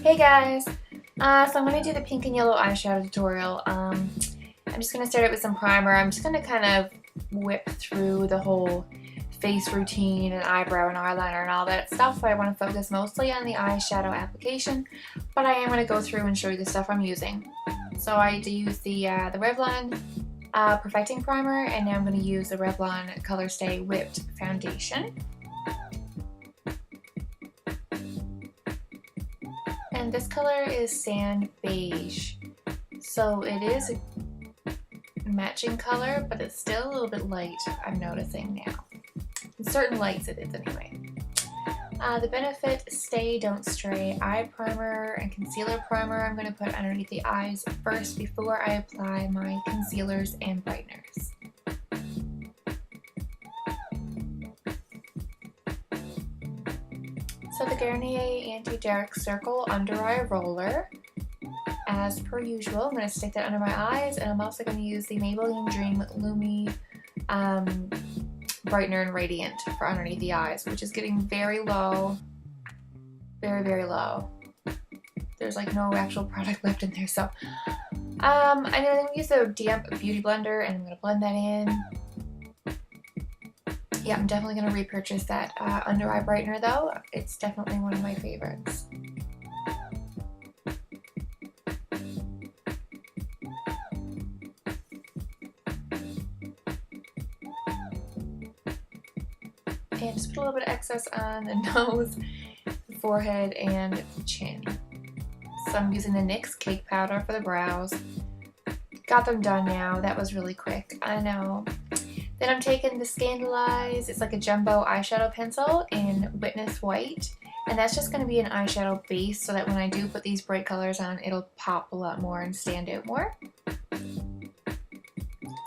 Hey guys! So I'm going to do the pink and yellow eyeshadow tutorial. I'm just going to start it with some primer. I'm just going to kind of whip through the whole face routine and eyebrow and eyeliner and all that stuff. I want to focus mostly on the eyeshadow application, but I am going to go through and show you the stuff I'm using. So I use the Revlon Perfecting Primer, and now I'm going to use the Revlon Color Stay Whipped Foundation. And this color is Sand Beige, so it is a matching color, but it's still a little bit light, I'm noticing now. In certain lights it is anyway. The Benefit Stay Don't Stray Eye Primer and Concealer Primer I'm going to put underneath the eyes first before I apply my concealers and brighteners. So the Garnier Anti-Dark Circle Under Eye Roller, as per usual, I'm going to stick that under my eyes, and I'm also going to use the Maybelline Dream Lumi Brightener and Radiant for underneath the eyes, which is getting very low, very, very low. There's like no actual product left in there, so I'm going to use the damp beauty blender, and I'm going to blend that in. Yeah, I'm definitely going to repurchase that under eye brightener though. It's definitely one of my favorites. And just put a little bit of excess on the nose, the forehead, and the chin. So I'm using the NYX Cake Powder for the brows. Got them done now. That was really quick, I know. Then I'm taking the Scandalize, it's like a jumbo eyeshadow pencil in Witness White, and that's just going to be an eyeshadow base so that when I do put these bright colors on, it'll pop a lot more and stand out more. So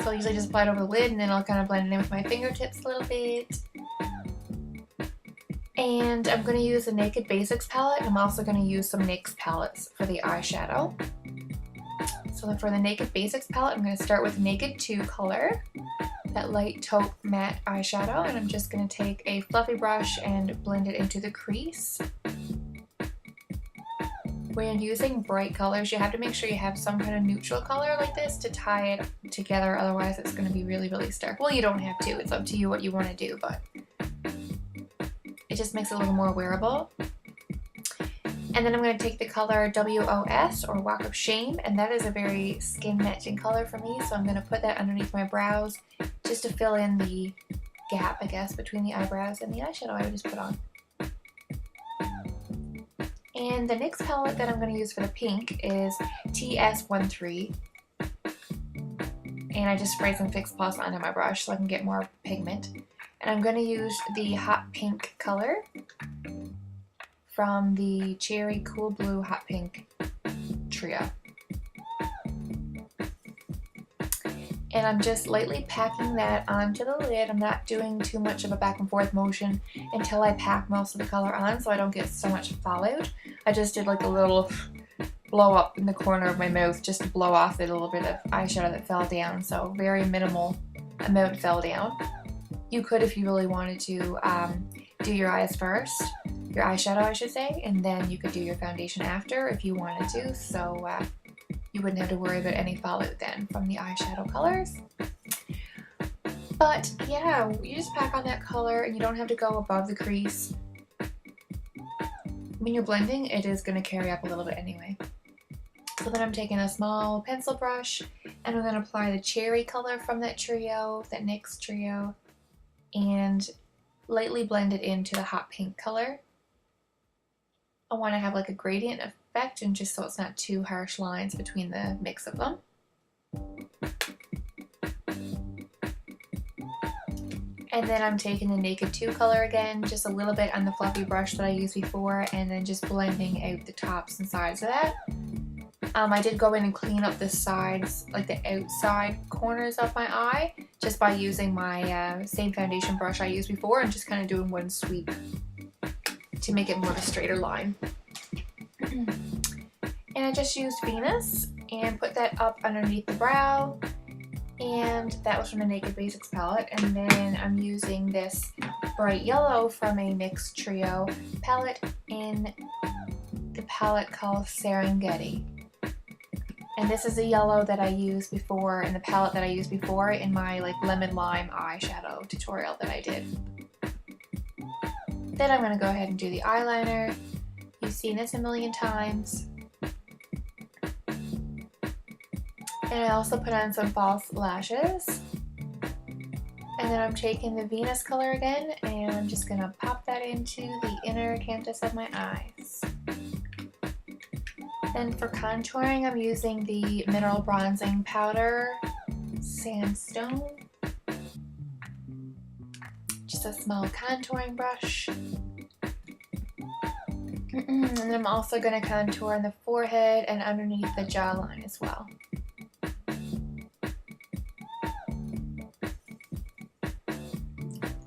I'll usually just apply it over the lid, and then I'll kind of blend it in with my fingertips a little bit. And I'm going to use the Naked Basics palette, and I'm also going to use some NYX palettes for the eyeshadow. So for the Naked Basics palette, I'm going to start with Naked 2 color, that light taupe matte eyeshadow, and I'm just going to take a fluffy brush and blend it into the crease. When using bright colors, you have to make sure you have some kind of neutral color like this to tie it together, otherwise it's going to be really, really stark. Well, you don't have to, it's up to you what you want to do, but it just makes it a little more wearable. And then I'm going to take the color WOS, or Walk of Shame, and that is a very skin matching color for me, so I'm going to put that underneath my brows just to fill in the gap, I guess, between the eyebrows and the eyeshadow I just put on. And the NYX palette that I'm going to use for the pink is TS13, and I just sprayed some Fix Plus onto my brush so I can get more pigment. And I'm going to use the Hot Pink color from the Cherry Cool Blue Hot Pink trio. And I'm just lightly packing that onto the lid. I'm not doing too much of a back and forth motion until I pack most of the color on so I don't get so much fallout. I just did like a little blow up in the corner of my mouth just to blow off a little bit of eyeshadow that fell down, so very minimal amount fell down. You could, if you really wanted to, do your eyes first, your eyeshadow I should say, and then you could do your foundation after if you wanted to, so you wouldn't have to worry about any fallout then from the eyeshadow colors. But yeah, you just pack on that color and you don't have to go above the crease. When you're blending, it is going to carry up a little bit anyway. So then I'm taking a small pencil brush and I'm going to apply the cherry color from that trio, that NYX trio, and lightly blend it into the hot pink color. I want to have like a gradient effect, and just so it's not too harsh lines between the mix of them. And then I'm taking the Naked 2 color again, just a little bit on the fluffy brush that I used before, and then just blending out the tops and sides of that. I did go in and clean up the sides, like the outside corners of my eye, just by using my same foundation brush I used before and just kind of doing one sweep to make it more of a straighter line. And I just used Venus and put that up underneath the brow, and that was from the Naked Basics palette. And then I'm using this bright yellow from a NYX Trio palette in the palette called Serengeti. And this is a yellow that I used before in the palette that I used before in my like lemon lime eyeshadow tutorial that I did. Then I'm going to go ahead and do the eyeliner. You've seen this a million times. And I also put on some false lashes. And then I'm taking the Venus color again and I'm just going to pop that into the inner canthus of my eyes. Then for contouring, I'm using the Mineral Bronzing Powder Sandstone. Just a small contouring brush. And then I'm also going to contour on the forehead and underneath the jawline as well.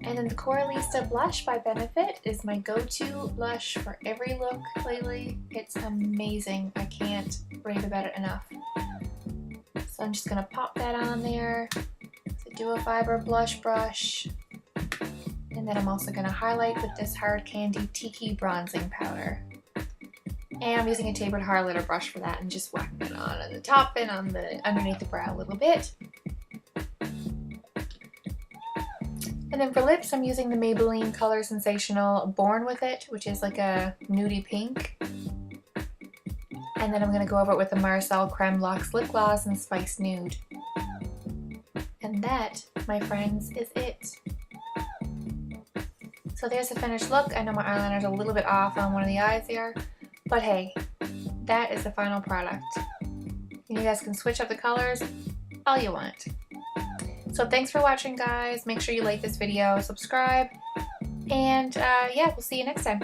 And then the Coralista blush by Benefit is my go-to blush for every look lately. It's amazing. I can't rave about it enough. So I'm just going to pop that on there. It's a dual fiber blush brush. And then I'm also going to highlight with this Hard Candy Tiki Bronzing Powder. And I'm using a tapered highlighter brush for that and just whacking it on the top and on the underneath the brow a little bit. And then for lips, I'm using the Maybelline Color Sensational Born With It, which is like a nudie pink. And then I'm going to go over it with the Marcel Creme Luxe Lip Gloss in Spice Nude. And that, my friends, is it. So there's the finished look. I know my eyeliner's a little bit off on one of the eyes there, but hey, that is the final product. And you guys can switch up the colors all you want. So thanks for watching, guys. Make sure you like this video, subscribe, and yeah, we'll see you next time.